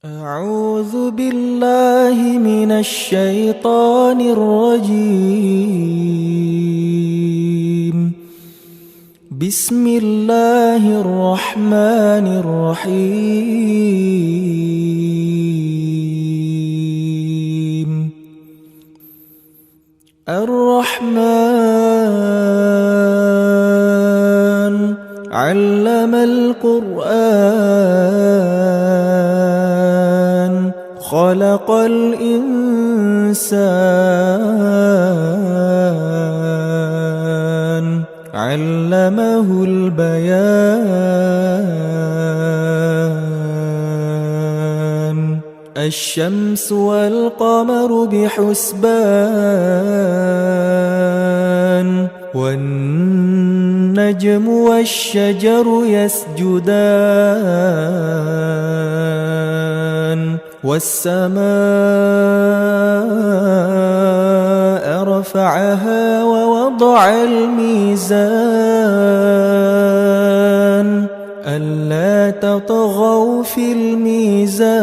أعوذ بالله من الشيطان الرجيم. بسم الله الرحمن الرحيم. الرحمن علم القرآن خلق الإنسان علمه البيان. الشمس والقمر بحسبان والنجم والشجر يسجدان والسماء رفعها ووضع الميزان ألا تطغوا في الميزان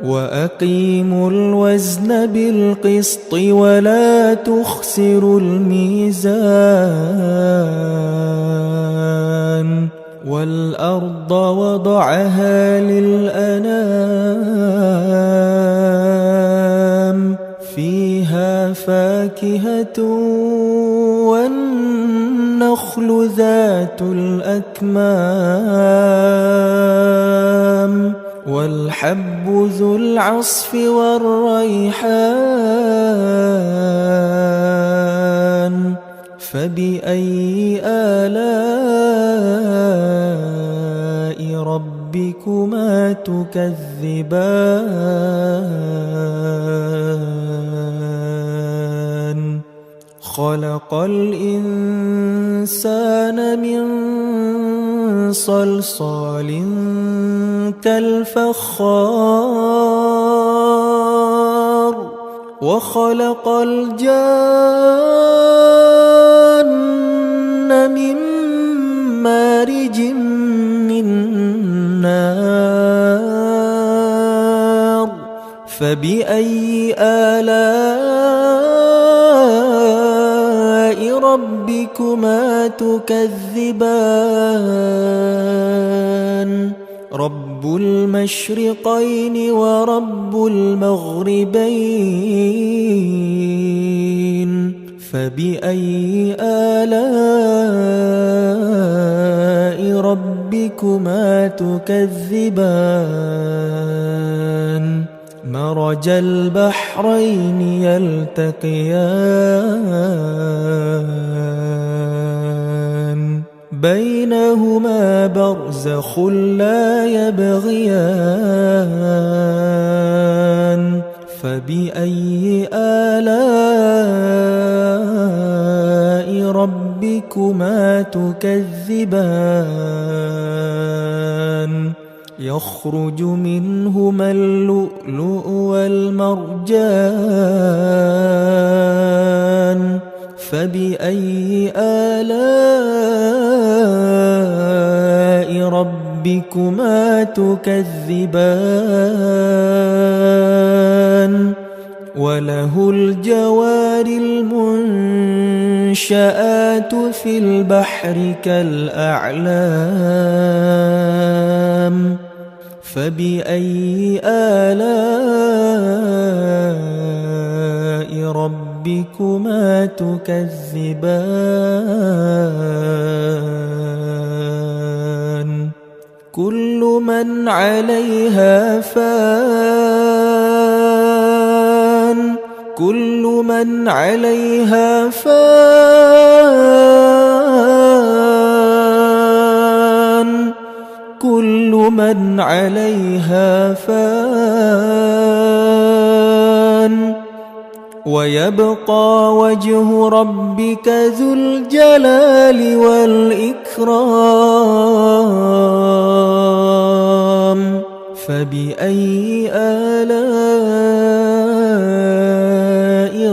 وأقيموا الوزن بالقسط ولا تخسروا الميزان. والأرض وضعها للأنام فيها فاكهة والنخل ذات الأكمام والحب ذو العصف والريحان. فبأي آلاء ربكما تكذبان. خلق الإنسان من صلصال كالفخار وخلق الجان من مارج من نار. فبأي آلاء ربكما تكذبان. رب المشرقين ورب المغربين. فبأي آلاء ربكما تكذبان. مرج البحرين يلتقيان بينهما برزخ لا يبغيان. فبأي آلاء ربكما تكذبان. يخرج منهما اللؤلؤ والمرجان. فبأي آلاء ربكما تكذبان. وله الجوار المنشآت في البحر كالأعلام. فبأي آلاء ربكما تكذبان. كل من عليها فان كل من عليها فان كل من عليها فان ويبقى وجه ربك ذو الجلال والإكرام. فبأي آلاء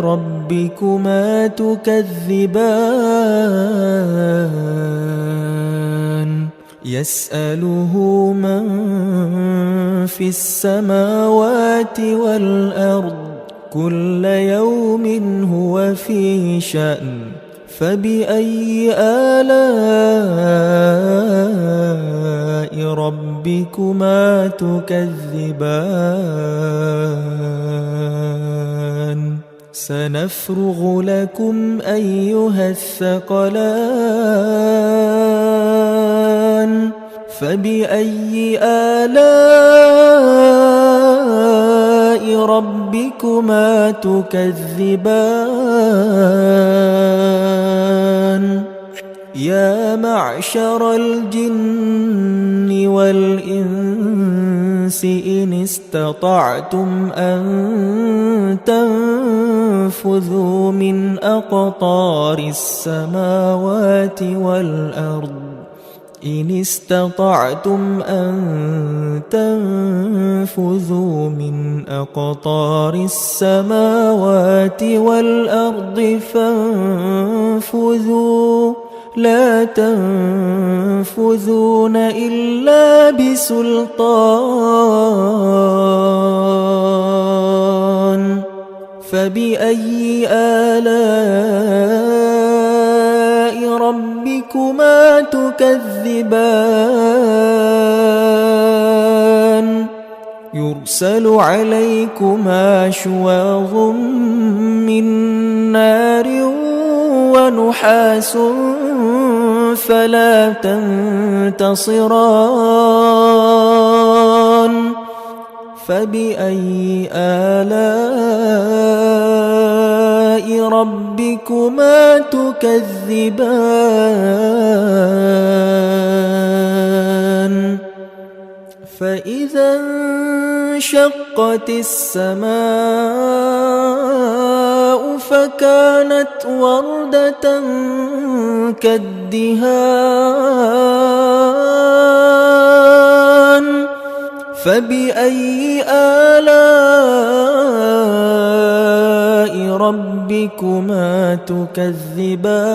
ربكما تكذبان. يسأله من في السماوات والأرض كل يوم هو في شأن فبأي آلاء ربكما تكذبان سنفرغ لكم أيها الثقلان فبأي آلاء ربكما تكذبان يا معشر الجن والإنس إن استطعتم أن تنفذوا من أقطار السماوات والأرض إن استطعتم أن تنفذوا من أقطار السماوات والأرض فانفذوا لا تنفذون إلا بسلطان فبأي آلاء ربكما تكذبان يرسل عليكما شواظ من نار ونحاس فلا تنتصران فبأي آلاء ربكما تكذبان فإذا انشقت السماء فكانت وردة كالدهان فبأي آلاء ربكما تكذبان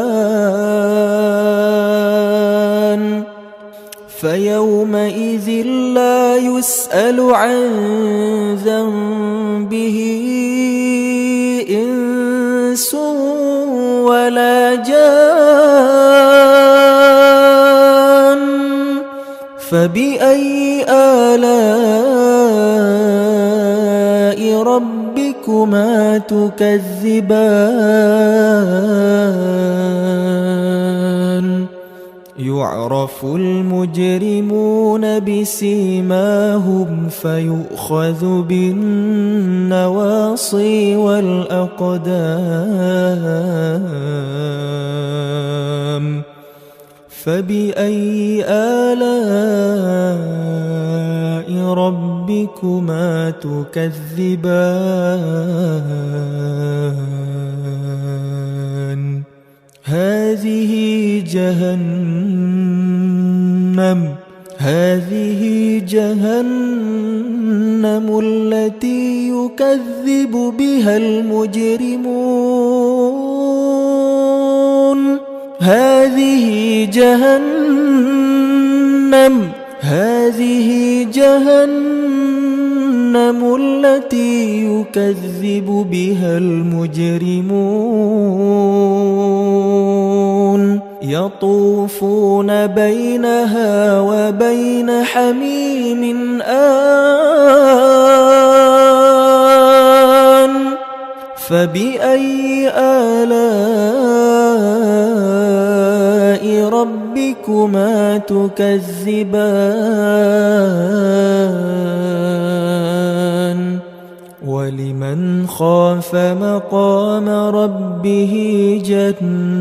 فيومئذ لا يسأل عن ذنبه إنس ولا جان فبأي آلاء ربكما تكذبان يعرف المجرمون بسيماهم فيؤخذ بالنواصي والأقدام فبأي آلاء ربكما تكذبان هذه جهنم التي يكذب بها المجرمون هذه جهنم التي يكذب بها المجرمون يطوفون بينها وبين حميم آن فبأي آلاء ربكما تكذبان ولمن خاف مقام ربه جنتان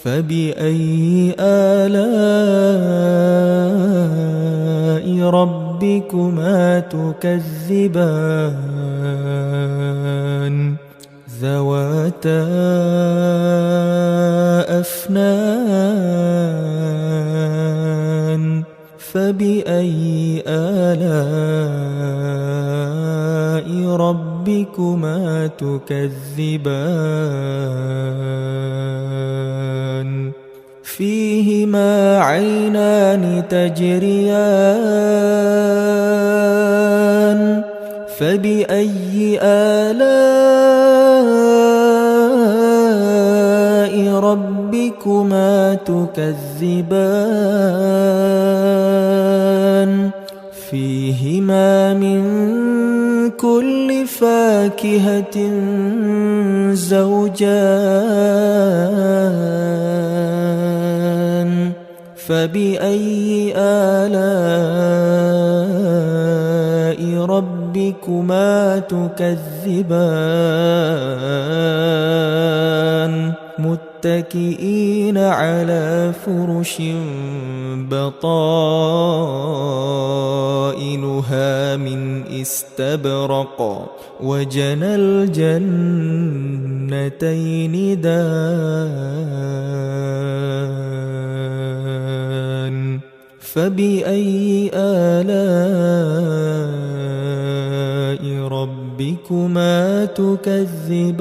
فبأي آلاء ربكما تكذبان ذواتا أفنان فبأي آلاء ربكما تكذبان فيهما عينان تجريان فبأي آلاء ربكما تكذبان فيهما من كل فاكهة زوجان فبأي آلاء ربكما تكذبان متكئين على فرش بطائنها من استبرق وجنى الجنتين دان فبأي آلاء ربكما تكذبان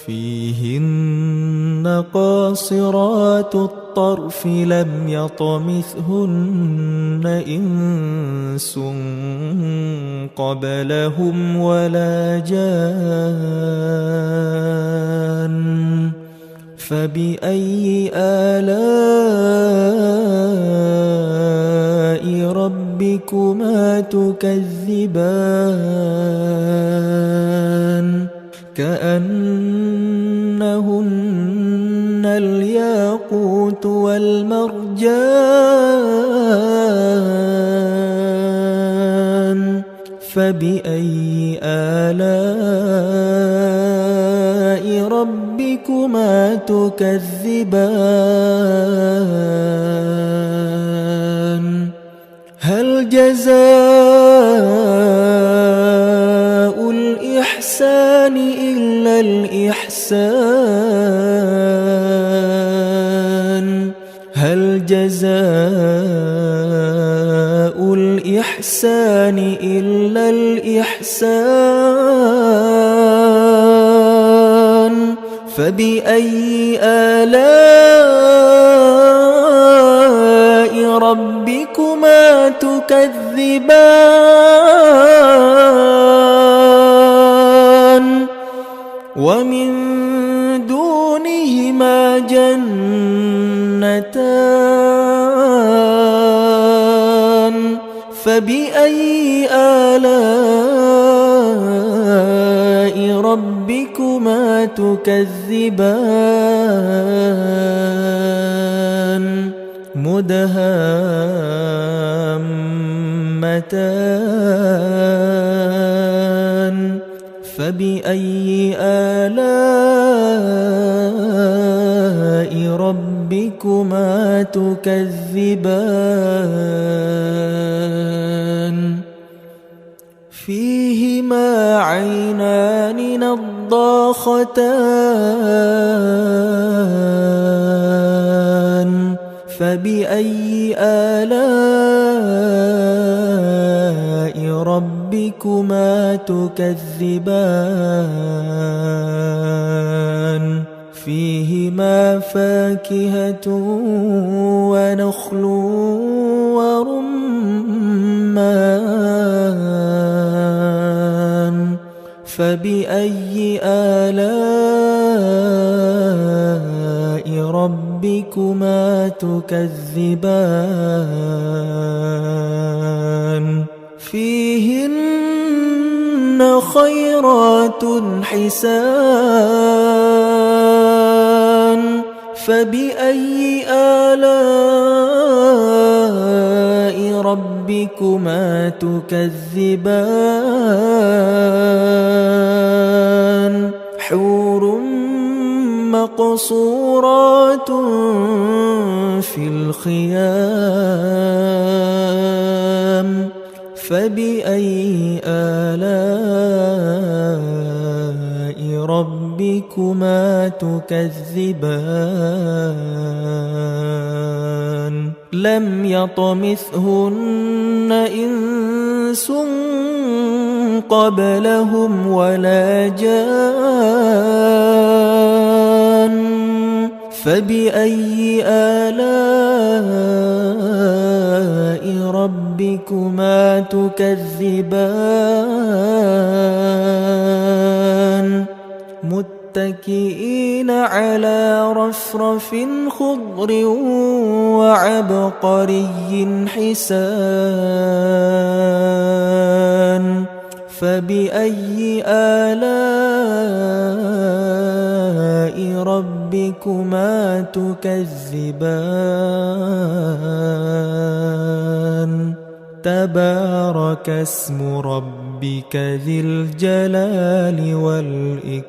فيهن قاصرات الطرف لم يطمثهن إنس قبلهم ولا جان فبأي آلاء ربكما تكذبان كأنهن الياقوت والمرجان فبأي آلاء ربكما تكذبان هل جزاء الإحسان إلا الإحسان هل جزاء الإحسان إلا الإحسان فبأي آلاء ربكما تكذبان ومن دونهما جنتان فبأي آلاء ربكما تكذبان مدهامتان فبأي آلاء ربكما تكذبان فيهما عينان نضاختان فبأي آلاء ربكما تكذبان فيهما فاكهة ونخل ورمان فبأي آلاء ربكما تكذبان فيهن خيرات حسان فبأي آلاء ربكما تكذبان حور مقصورات في الخيام فبأي آلاء ربكما تكذبان لم يطمثهن إنس قبلهم ولا جان فبأي آلاء ربكما تكذبان متكئين على رفرف خضر وعبقري حسان فبأي آلاء ربكما تكذبان تبارك اسم ربك ذي الجلال والإكرام